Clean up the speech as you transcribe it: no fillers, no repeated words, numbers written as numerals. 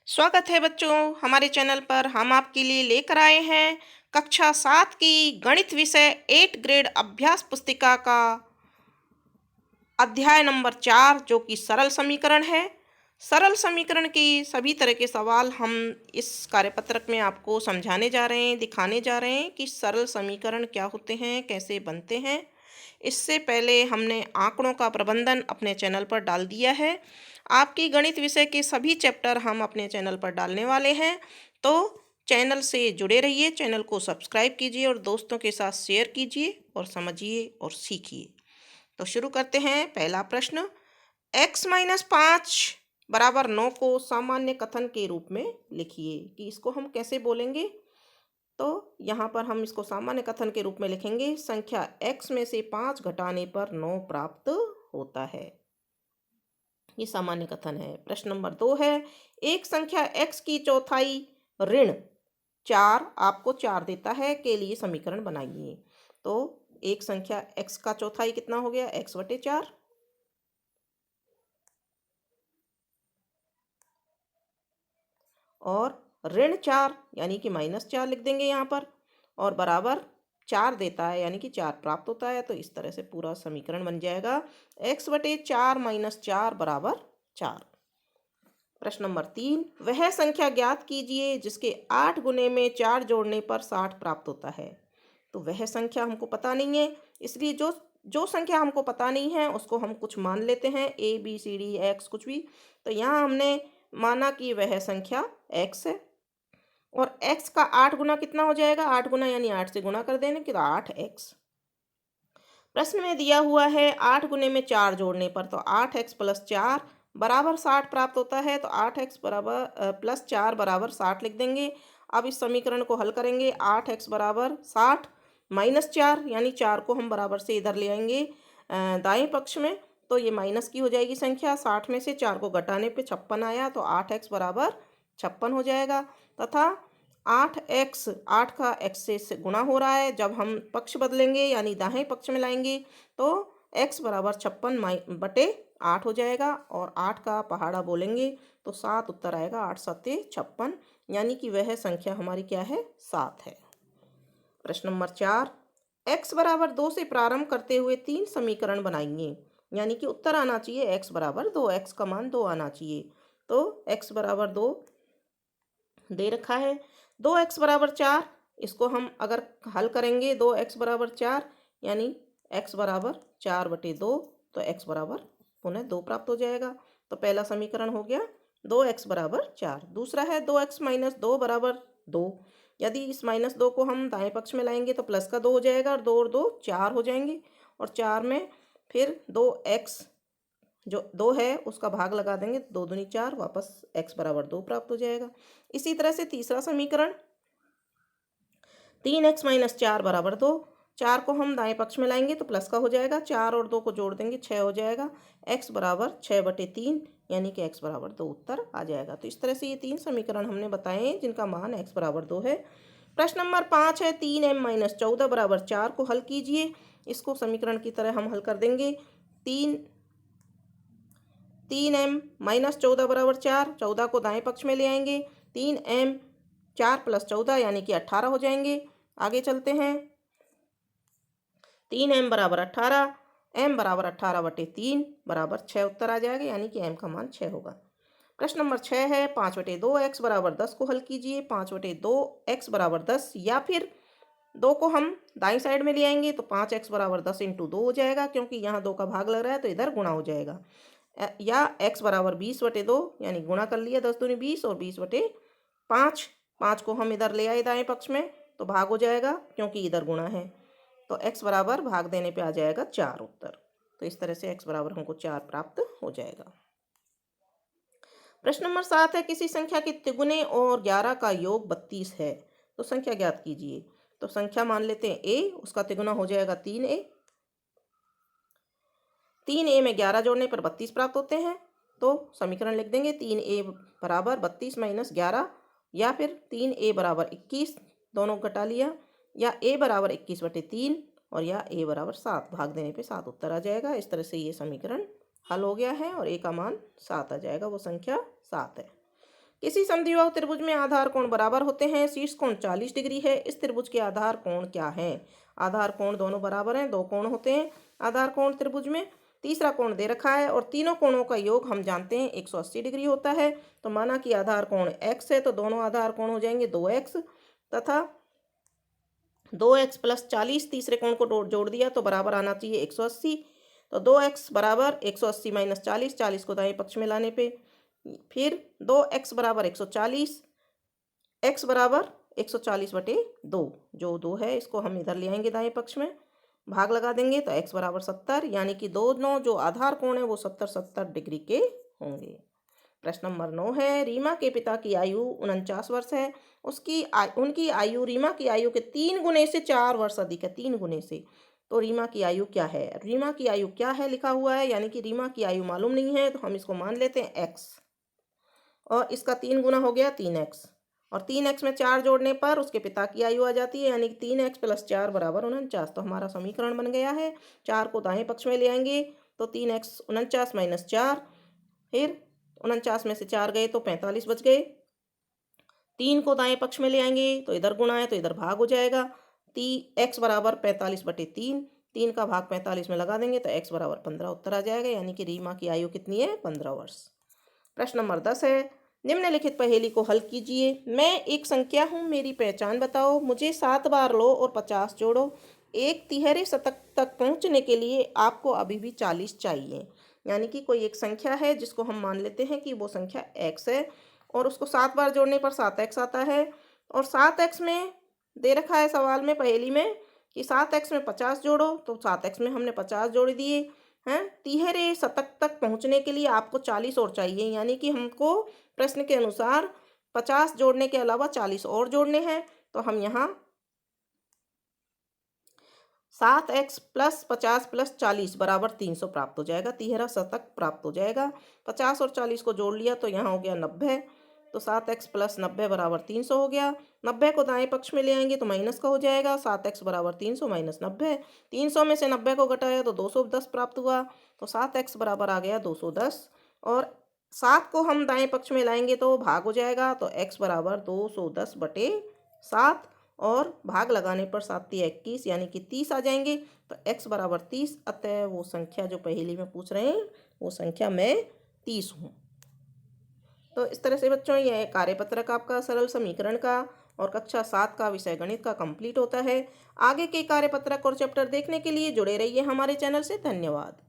स्वागत है बच्चों। हमारे चैनल पर हम आपके लिए लेकर आए हैं कक्षा 7 की गणित विषय 8 ग्रेड अभ्यास पुस्तिका का अध्याय नंबर 4 जो कि सरल समीकरण है। सरल समीकरण की सभी तरह के सवाल हम इस कार्यपत्रक में आपको समझाने जा रहे हैं, दिखाने जा रहे हैं कि सरल समीकरण क्या होते हैं, कैसे बनते हैं। इससे पहले हमने आंकड़ों का प्रबंधन अपने चैनल पर डाल दिया है। आपकी गणित विषय के सभी चैप्टर हम अपने चैनल पर डालने वाले हैं, तो चैनल से जुड़े रहिए, चैनल को सब्सक्राइब कीजिए और दोस्तों के साथ शेयर कीजिए और समझिए और सीखिए। तो शुरू करते हैं। पहला प्रश्न, x-5 बराबर 9 को सामान्य कथन के रूप में लिखिए। कि इसको हम कैसे बोलेंगे, तो यहाँ पर हम इसको सामान्य कथन के रूप में लिखेंगे। संख्या x में से 5 घटाने पर 9 प्राप्त होता है। ये सामान्य कथन है। प्रश्न नंबर 2 है, एक संख्या x की चौथाई ऋण 4 आपको 4 देता है के लिए समीकरण बनाइए। तो एक संख्या x का चौथाई कितना हो गया, x/4, और ऋण 4 यानी कि -4 लिख देंगे यहाँ पर, और बराबर 4 देता है यानी कि 4 प्राप्त होता है। तो इस तरह से पूरा समीकरण बन जाएगा x/4 - 4 बराबर 4। प्रश्न नंबर 3, वह संख्या ज्ञात कीजिए जिसके 8 गुने में 4 जोड़ने पर 60 प्राप्त होता है। तो वह संख्या हमको पता नहीं है, इसलिए जो जो संख्या हमको पता नहीं है उसको हम कुछ मान लेते हैं, A B C D X कुछ भी। तो यहाँ हमने माना कि वह संख्या x है, और x का 8 गुना कितना हो जाएगा, 8 गुना यानी 8 से गुणा कर देने के तो 8x। प्रश्न में दिया हुआ है 8 गुने में 4 जोड़ने पर, तो 8x + 4 बराबर 60 प्राप्त होता है। तो 8x बराबर प्लस 4 बराबर 60 लिख देंगे। अब इस समीकरण को हल करेंगे। 8x बराबर 60 - 4 यानी 4 को हम बराबर से इधर ले आएंगे दाएं पक्ष में, तो ये माइनस की हो जाएगी संख्या। 60 में से 4 को घटाने पे 56 आया, तो 8x बराबर 56 हो जाएगा। तथा 8x 8 का x से गुणा हो रहा है, जब हम पक्ष बदलेंगे यानी दाहिने पक्ष में लाएंगे तो x बराबर 56/8 हो जाएगा, और 8 का पहाड़ा बोलेंगे तो 7 उत्तर आएगा। 8 7 56 यानी कि वह संख्या हमारी क्या है, 7 है। प्रश्न नंबर 4, x बराबर 2 से प्रारंभ करते हुए 3 समीकरण बनाइए। यानी कि उत्तर आना चाहिए x बराबर 2, x का मान 2 आना चाहिए। तो x बराबर 2 दे रखा है। 2x बराबर 4, इसको हम अगर हल करेंगे 2x बराबर 4 यानी x बराबर 4/2, तो x बराबर पुनः 2 प्राप्त हो जाएगा। तो पहला समीकरण हो गया 2x बराबर 4। दूसरा है 2x - 2 बराबर 2। यदि इस -2 को हम दाएं पक्ष में लाएंगे तो प्लस का 2 हो जाएगा, और 2 और 2 4 हो जाएंगे, और 4 में फिर 2x जो 2 है उसका भाग लगा देंगे, 2 दूनी 4, वापस x बराबर 2 प्राप्त हो जाएगा। इसी तरह से तीसरा समीकरण 3x - 4 बराबर 2। 4 को हम दाएं पक्ष में लाएंगे तो प्लस का हो जाएगा, 4 और 2 को जोड़ देंगे 6 हो जाएगा, x बराबर 6/3 यानी कि x बराबर 2 उत्तर आ जाएगा। तो इस तरह से ये 3 समीकरण हमने बताए हैं जिनका मान x बराबर 2 है। प्रश्न नंबर 5 है, 3m - 14 बराबर 4 को हल कीजिए। इसको समीकरण की तरह हम हल कर देंगे। 3m - 14 बराबर 4, 14 को दाएं पक्ष में ले आएंगे, 3m 4 + 14 यानी कि 18 हो जाएंगे। आगे चलते हैं, 3m बराबर 18, m बराबर 18/3 बराबर 6 उत्तर आ जाएगा, यानी कि m का मान 6 होगा। प्रश्न नंबर 6 है, 5/2 x बराबर 10 को हल कीजिए। 5/2 x बराबर 10, या फिर 2 को हम दाई साइड में ले आएंगे तो 5x बराबर 10 × 2 हो जाएगा, क्योंकि यहाँ 2 का भाग लग रहा है तो इधर गुणा हो जाएगा। या x बराबर 20/2 यानी गुणा कर लिया, 10 दूनी 20 और 20/5। 5 को हम इधर ले आए दाएं पक्ष में तो भाग हो जाएगा, क्योंकि इधर गुणा है। तो x बराबर भाग देने पे आ जाएगा 4 उत्तर। तो इस तरह से x बराबर हमको 4 प्राप्त हो जाएगा। प्रश्न नंबर 7 है, किसी संख्या के तिगुने और 11 का योग 32 है, तो संख्या ज्ञात कीजिए। तो संख्या मान लेते हैं a, उसका तिगुना हो जाएगा 3a। 3a में 11 जोड़ने पर 32 प्राप्त होते हैं, तो समीकरण लिख देंगे 3a बराबर 32 - 11, या फिर 3a बराबर 21, दोनों घटा लिया, या a बराबर 21/3, और या a बराबर 7, भाग देने पे 7 उत्तर आ जाएगा। इस तरह से ये समीकरण हल हो गया है और a का मान 7 आ जाएगा, वो संख्या 7 है। किसी समद्विबाहु त्रिभुज में आधार कोण बराबर होते हैं, शीर्ष कोण 40 डिग्री है, इस त्रिभुज के आधार कोण क्या है। आधार कोण दोनों बराबर हैं, दो कोण होते हैं आधार कोण त्रिभुज में। तीसरा कोण दे रखा है और तीनों कोणों का योग हम जानते हैं 180 डिग्री होता है। तो माना कि आधार कोण x है, तो दोनों आधार कोण हो जाएंगे 2x तथा 2x + 40, तीसरे कोण को जोड़ दिया तो बराबर आना चाहिए 180। तो 2x बराबर 180 - 40, 40 को दाएं पक्ष में लाने पे फिर 2x बराबर 140, x बराबर 140/2, जो 2 है इसको हम इधर ले आएंगे दाएं पक्ष में, भाग लगा देंगे तो x बराबर 70, यानी कि दोनों जो आधार कोण है वो 70 डिग्री के होंगे। प्रश्न नंबर 9 है, रीमा के पिता की आयु 49 वर्ष है, उनकी आयु रीमा की आयु के 3 गुने से 4 वर्ष अधिक है, 3 गुने से। तो रीमा की आयु क्या है, रीमा की आयु क्या है लिखा हुआ है, यानी कि रीमा की आयु मालूम नहीं है, तो हम इसको मान लेते हैं x, और इसका 3 गुना हो गया 3x, और 3x में 4 जोड़ने पर उसके पिता की आयु आ जाती है, यानी कि 3x + 4 बराबर 49। तो हमारा समीकरण बन गया है। 4 को दाएं पक्ष में ले आएंगे तो 3x 49 - 4, फिर 49 में से 4 गए तो 45 बच गए। 3 को दाएं पक्ष में ले आएंगे तो इधर गुणा है तो इधर भाग हो जाएगा। x बराबर 45/3, 3 का भाग 45 में लगा देंगे तो x बराबर 15 उत्तर आ जाएगा, यानी कि रीमा की आयु कितनी है, 15 वर्ष। प्रश्न नंबर 10 है, निम्नलिखित पहेली को हल कीजिए। मैं एक संख्या हूँ, मेरी पहचान बताओ, मुझे 7 बार लो और 50 जोड़ो। एक तिहरे शतक तक पहुँचने के लिए आपको अभी भी 40 चाहिए। यानी कि कोई एक संख्या है जिसको हम मान लेते हैं कि वो संख्या x है, और उसको 7 बार जोड़ने पर 7x आता है, और 7x में दे रखा है सवाल में, पहेली में, कि 7x में 50 जोड़ो, तो 7x में हमने 50 जोड़ दिए हैं। तिहरे शतक तक पहुंचने के लिए आपको 40 और चाहिए, यानी कि हमको प्रश्न के अनुसार 50 जोड़ने के अलावा 40 और जोड़ने हैं। तो हम यहाँ 7x + 50 + 40 बराबर 300 प्राप्त हो जाएगा, तिहरा शतक प्राप्त हो जाएगा। 50 और 40 को जोड़ लिया तो यहाँ हो गया 90, तो 7x + 90 बराबर 300 हो गया। 90 को दाएं पक्ष में ले आएंगे तो माइनस का हो जाएगा, 7x बराबर 300 - 90, 300 में से 90 को घटाया तो 210 प्राप्त हुआ, तो 7x बराबर आ गया 210, और 7 को हम दाएं पक्ष में लाएंगे तो भाग हो जाएगा, तो x बराबर 210/7, और भाग लगाने पर 7 × 21, यानी कि 30 आ जाएंगे, तो x बराबर 30। अतः वो संख्या जो पहेली में पूछ रहे हैं वो संख्या मैं 30 हूँ। तो इस तरह से बच्चों यह कार्यपत्रक आपका सरल समीकरण का और कक्षा 7 का विषय गणित का कंप्लीट होता है। आगे के कार्यपत्रक और चैप्टर देखने के लिए जुड़े रहिए हमारे चैनल से। धन्यवाद।